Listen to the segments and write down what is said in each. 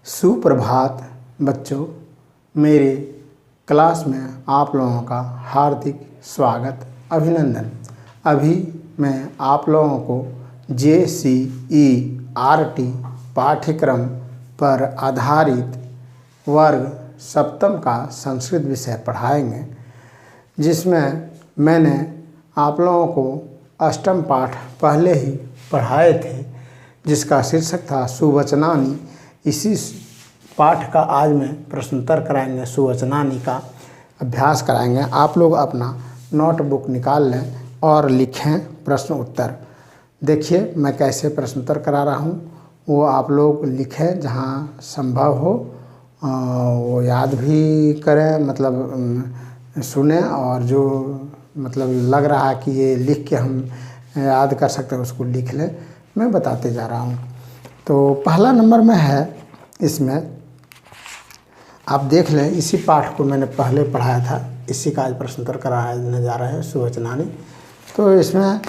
सुप्रभात बच्चों, मेरे क्लास में आप लोगों का हार्दिक स्वागत अभिनंदन। अभी मैं आप लोगों को JCERT पाठ्यक्रम पर आधारित वर्ग सप्तम का संस्कृत विषय पढ़ाएंगे, जिसमें मैंने आप लोगों को अष्टम पाठ पहले ही पढ़ाए थे, जिसका शीर्षक था सुवचनानि। इसी पाठ का आज मैं प्रश्नोत्तर कराएंगे, सुवचनानि का अभ्यास कराएंगे। आप लोग अपना नोटबुक निकाल लें और लिखें प्रश्न उत्तर। देखिए मैं कैसे प्रश्नोत्तर करा रहा हूँ, वो आप लोग लिखें, जहाँ संभव हो वो याद भी करें, मतलब सुने, और जो मतलब लग रहा है कि ये लिख के हम याद कर सकते हैं उसको लिख लें। मैं बताते जा रहा हूँ। तो पहला नंबर में है, इसमें आप देख लें, इसी पाठ को मैंने पहले पढ़ाया था, इसी का आज प्रश्नोत्तर कराने जा रहे हैं, सुवचनानि। तो इसमें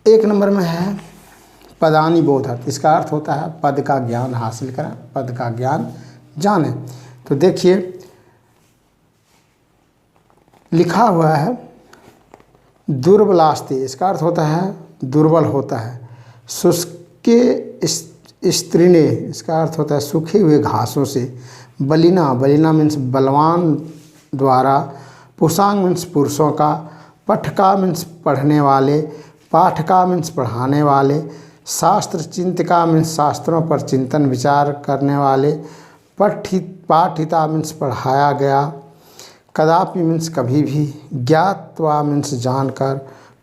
एक नंबर में है पदानि बोधक। इसका अर्थ होता है पद का ज्ञान हासिल करें, पद का ज्ञान जाने। तो देखिए लिखा हुआ है दुर्बलास्ते, इसका अर्थ होता है दुर्बल होता है। शुष्के स्त्रीने, इसका अर्थ होता है सूखे हुए घासों से। बलिना, बलिना मीन्स बलवान द्वारा। पुषांग मीन्स पुरुषों का। पठका मीन्स पढ़ने वाले। पाठका मीन्स पढ़ाने वाले। शास्त्र चिंतका मीन्स शास्त्रों पर चिंतन विचार करने वाले। पाठिता मीन्स पढ़ाया गया। कदापि मीन्स कभी भी। ज्ञात्वा मीन्स जानकर।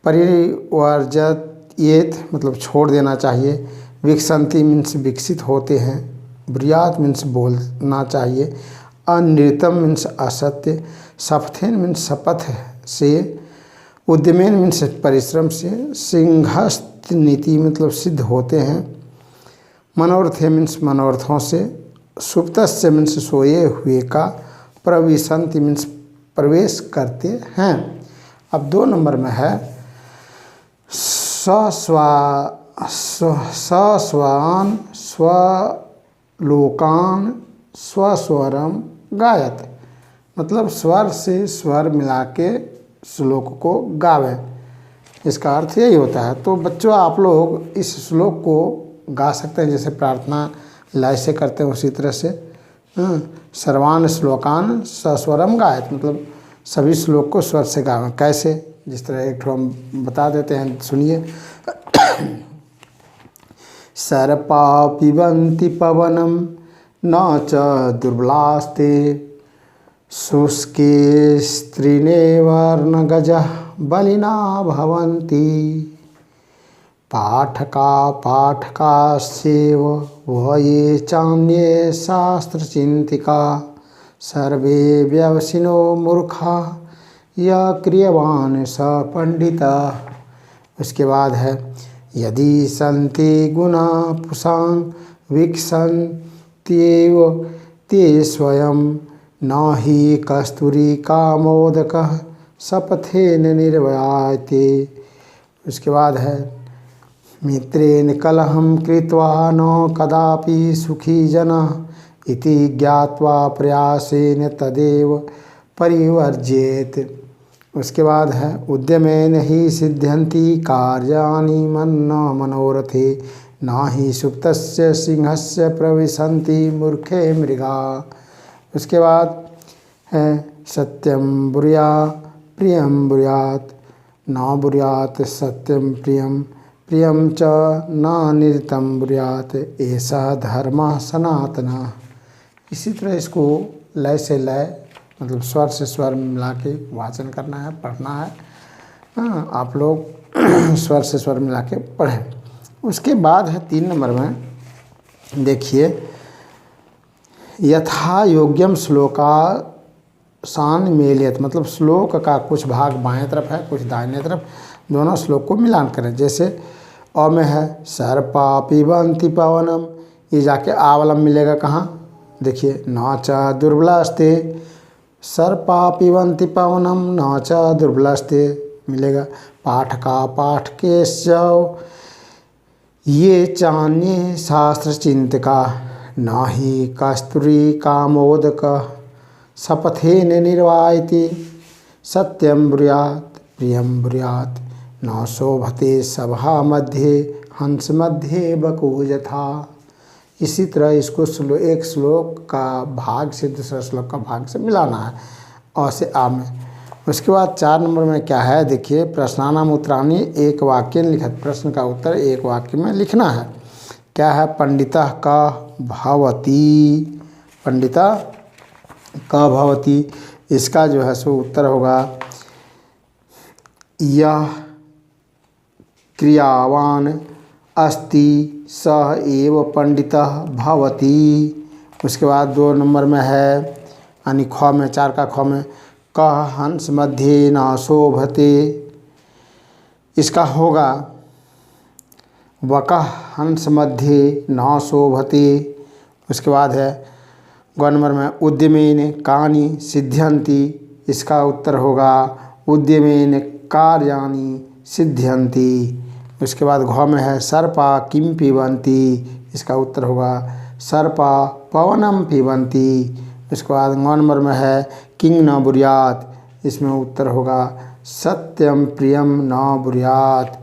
परिवर्जयेत मतलब छोड़ देना चाहिए। विकसंति मीन्स विकसित होते हैं। ब्रुयात मीन्स बोलना चाहिए। अनृतम मीन्स असत्य। शपथेन मीन्स शपथ से। उद्यमेन मीन्स परिश्रम से। सिंहस्थ नीति मतलब सिद्ध होते हैं। मनोरथे मीन्स मनोरथों से। सुप्तस्य मीन्स सोए हुए का। प्रविशन्ति मीन्स प्रवेश करते हैं। अब 2 नंबर में है सस्वान स्वलोकान स्वस्वरम गायत, मतलब स्वर से स्वर मिला के श्लोक को गावे। इसका अर्थ यही होता है। तो बच्चों आप लोग इस श्लोक को गा सकते हैं, जैसे प्रार्थना लय से करते हैं उसी तरह से। सर्वान श्लोकान सस्वरम गायत, मतलब सभी श्लोक को स्वर से गावें। कैसे, जिस तरह एक हम बता देते हैं, सुनिए। सर्पा पिबन्ति पवनम न च दुर्बलास्ते। शुष्के स्त्रीणे वर्णगजः बलिना भवन्ति। पाठकास्येव वह ये चान्ये शास्त्रचिन्तिका। सर्वे व्यवसिनो मूर्खा या क्रियवान स पंडिता। उसके बाद है यदि सन्ति गुणा पुषां विकसन्त्येव ते स्वयं। न हि कस्तूरी कामोदकः शपथेन निर्वयाते। उसके बाद है मित्रेण कलहं कृत्वा न कदापि सुखी जनः। इति ज्ञात्वा प्रयासेन तदेव परिवर्जेत। उसके बाद है उद्यमेन ही सिद्ध्यन्ति कार्याणि मन्न मनोरथे। न ही सुप्तस्य सिंहस्य प्रविशन्ति मूर्खे मृगा। उसके बाद है सत्यम ब्रूया प्रियम ब्रूयात। न ब्रूयात सत्यम प्रियम प्रियम च न निरतम ब्रूयात। ऐसा धर्म सनातन। इसी तरह इसको लय से लय मतलब स्वर से स्वर मिला के वाचन करना है, पढ़ना है। आप लोग स्वर से स्वर मिला के पढ़ें। उसके बाद है 3 नंबर में, देखिए यथा योग्यम श्लोकासान मेलयत, मतलब श्लोक का कुछ भाग बाएं तरफ है, कुछ दाहिने तरफ, दोनों श्लोक को मिलान करें। जैसे अ में है सर्पा पिबन्ति पवनम, ये जाके आवलम मिलेगा कहाँ, देखिए न च दुर्बलास्ते। सर्पा पिबन्ति पवनम न च दुर्बलास्ते मिलेगा। पाठका पाठकेश्च ये चान्ये शास्त्र चिंतका। नाहि कस्तूरी कामोदक सपथेन निर्वायति सत्यम ब्रूयात् प्रियम ब्रूयात् न शोभते सभा मध्य हंस मध्य बको यथा। इसी तरह इसको एक श्लोक का भाग से दूसरा श्लोक का भाग से मिलाना है और से आ में। उसके बाद 4 नंबर में क्या है देखिए, प्रश्नानाम उत्तराणि एक वाक्य लिखत। प्रश्न का उत्तर एक वाक्य में लिखना है। क्या है, पंडितः क भवति, पंडितः क भवति, इसका जो है सो उत्तर होगा यह क्रियावान अस्ति सह एव पंडितः भवति। उसके बाद 2 नंबर में है यानी ख में 4 का ख में कह हंस मध्य न शोभते, इसका होगा वकः हंस मध्य न शोभते। उसके बाद है ग नंबर में उद्यमेन कानि सिद्ध्यन्ति, इसका उत्तर होगा उद्यमेन कार्याणि सिद्ध्यन्ति। उसके बाद घ में है सर्पा किम पिबन्ति, इसका उत्तर होगा सर्पा पवनम पिबन्ति। उसके बाद 9 नंबर में है किंग न ब्रूयात्, इसमें उत्तर होगा सत्यम प्रियम न ब्रूयात्।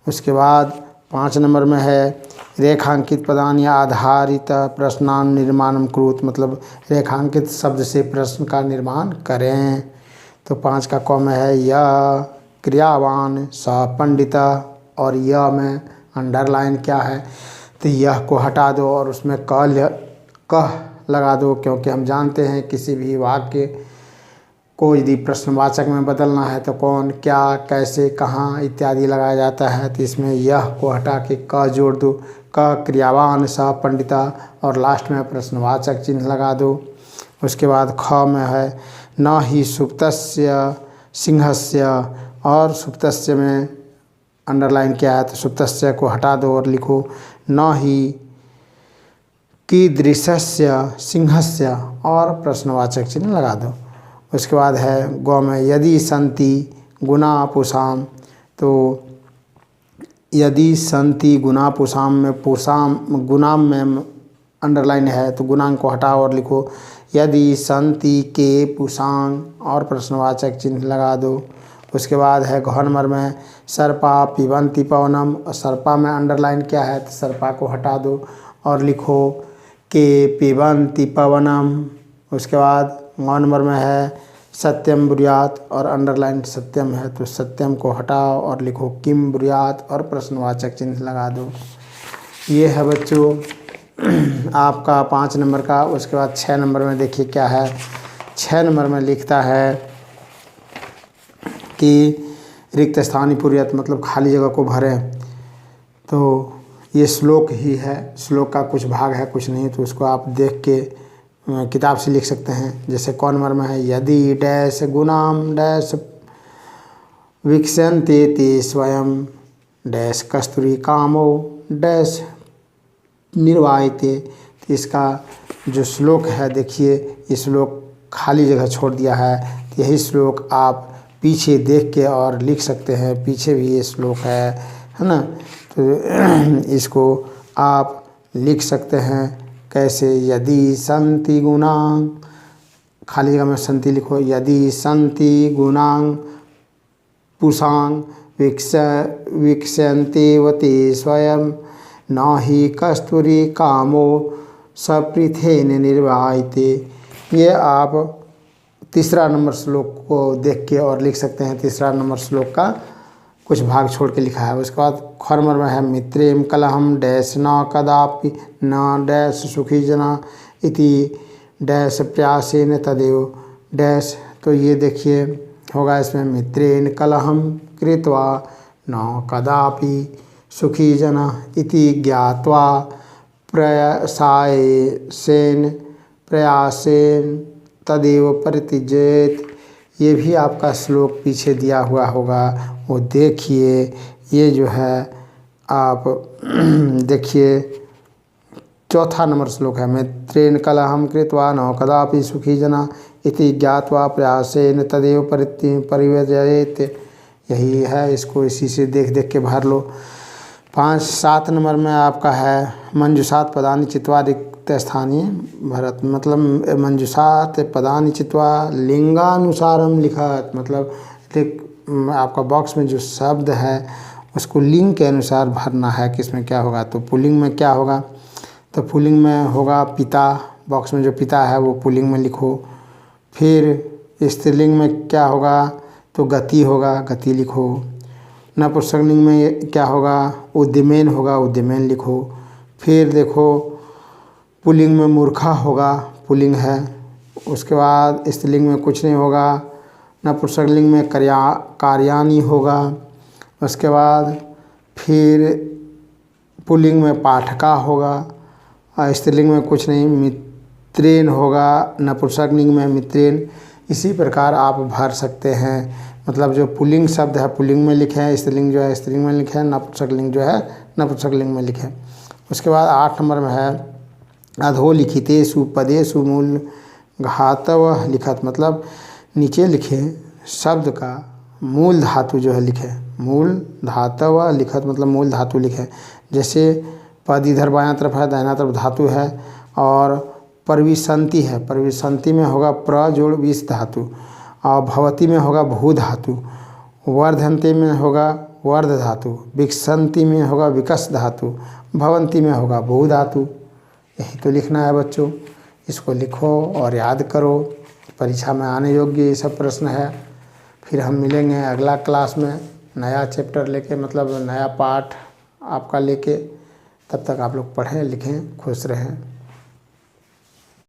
उसके बाद 5 नंबर में है रेखांकित पदानि आधारित प्रश्नान निर्माणम कुरुत, मतलब रेखांकित शब्द से प्रश्न का निर्माण करें। तो 5 का क में है यह क्रियावान स पंडितः, और यह में अंडरलाइन क्या है, तो यह को हटा दो और उसमें कह लगा दो, क्योंकि हम जानते हैं किसी भी वाक्य को यदि प्रश्नवाचक में बदलना है तो कौन, क्या, कैसे, कहाँ इत्यादि लगाया जाता है। तो इसमें यह को हटा के क जोड़ दो, क क्रियावान स पंडितः, और लास्ट में प्रश्नवाचक चिन्ह लगा दो। उसके बाद ख में है न ही सुप्तस्य सिंहस्य, और सुप्तस्य में अंडरलाइन क्या है, तो सुप्तस्य को हटा दो और लिखो न ही कीदृशस्य सिंहस्य, और प्रश्नवाचक चिन्ह लगा दो। उसके बाद है गौ में यदि सन्ति गुणा पुषाम, तो यदि सन्ति गुणा पुषाम में पुषाम गुणाम में अंडरलाइन है तो गुणांग को हटाओ और लिखो यदि सन्ति के पुषांग, और प्रश्नवाचक चिन्ह लगा दो। उसके बाद है घ नंबर में सर्पा पिबन्ति पवनम, और सर्पा में अंडरलाइन क्या है, तो सर्पा को हटा दो और लिखो के पिबन्ति पवनम। उसके बाद 9 नंबर में है सत्यम ब्रूयात्, और अंडरलाइन सत्यम है तो सत्यम को हटाओ और लिखो किम ब्रूयात्, और प्रश्नवाचक चिन्ह लगा दो। ये है बच्चों आपका 5 नंबर का। उसके बाद 6 नंबर में देखिए क्या है, 6 नंबर में लिखता है कि रिक्त स्थानी पूर्यत, मतलब खाली जगह को भरें। तो ये श्लोक ही है, श्लोक का कुछ भाग है कुछ नहीं, तो उसको आप देख के किताब से लिख सकते हैं। जैसे क नंबर में है यदि डैश गुणाम डैश विकसन्ते ते स्वयं डैश कस्तूरी कामो डैश निर्वायते। तो इसका जो श्लोक है देखिए, ये श्लोक खाली जगह छोड़ दिया है, तो यही श्लोक आप पीछे देख के और लिख सकते हैं। पीछे भी ये श्लोक है ना, तो इसको आप लिख सकते हैं कैसे, यदि सन्ति गुणांग, खाली जगह में सन्ति लिखो, यदि सन्ति गुणांग पुषांग विकसन्तेव ते स्वयं न हि कस्तूरी कामो सपृथेन निर्वायते। ये आप 3 नंबर श्लोक को देख के और लिख सकते हैं। 3 नंबर श्लोक का कुछ भाग छोड़ के लिखा है। उसके बाद ख नंबर में है मित्रेम कलहम डैश न कदापि न डैश सुखी जना इति डैश प्रयासेन तदेव डैश। तो ये देखिए होगा इसमें मित्रेन कलहम कृत्वा न कदापि सुखी जना इति ज्ञात्वा प्रयासेन तदेव परित्यजेत। ये भी आपका श्लोक पीछे दिया हुआ होगा, वो देखिए। ये जो है आप देखिए 4 नंबर श्लोक है, मित्रेण कलहम कृत्वा न कदापि सुखी जना इति ज्ञात्वा प्रयासेन तदेव परित्यजेत। यही है, इसको इसी से देख देख के भर लो। 5-7 नंबर में आपका है मंजुषात् पदानि चित्वा रिक्तस्थाने भरत, मतलब मंजूषात पदानि चित्वा लिंगानुसारम लिखत, मतलब आपका बॉक्स में जो शब्द है उसको लिंग के अनुसार भरना है। किसमें क्या होगा, तो पुल्लिंग में क्या होगा, तो पुल्लिंग में होगा पिता, बॉक्स में जो पिता है वो पुल्लिंग में लिखो। फिर स्त्रीलिंग में क्या होगा, तो गति होगा, गति लिखो। नपुंसकलिंग में क्या होगा, उद्यमेन होगा, उद्यमेन लिखो। फिर देखो पुल्लिंग में मूर्खा होगा, पुल्लिंग है। उसके बाद स्त्रीलिंग में कुछ नहीं होगा। नपुंसकलिंग में कार्याणि होगा। उसके बाद फिर पुल्लिंग में पाठका होगा और स्त्रीलिंग में कुछ नहीं, मित्रेन होगा, नपुंसकलिंग में मित्रेन। इसी प्रकार आप भर सकते हैं। मतलब जो पुल्लिंग शब्द है पुल्लिंग में लिखें, स्त्रीलिंग जो है स्त्रीलिंग में लिखें, नपुंसकलिंग जो है नपुंसकलिंग में लिखें। उसके बाद 8 नंबर में है अधोलिखितेषु पदेषु मूल घातव लिखत, मतलब नीचे लिखे शब्द का मूल धातु जो है लिखे, मूल धातव लिखत मतलब मूल धातु लिखे। जैसे पद इधर बायां तरफ है, दाहिना तरफ धातु है। और परविसंति है, परविसंति में होगा प्र जोड़ विस धातु, और भवती में होगा भू धातु। वर्धन्ते में होगा वर्ध धातु, विकसंति में होगा विकस धातु, भवंती में होगा भू धातु। यही तो लिखना है बच्चों, इसको लिखो और याद करो, परीक्षा में आने योग्य ये सब प्रश्न है। फिर हम मिलेंगे अगला क्लास में नया चैप्टर लेके, मतलब नया पाठ आपका लेके। तब तक आप लोग पढ़ें लिखें, खुश रहें।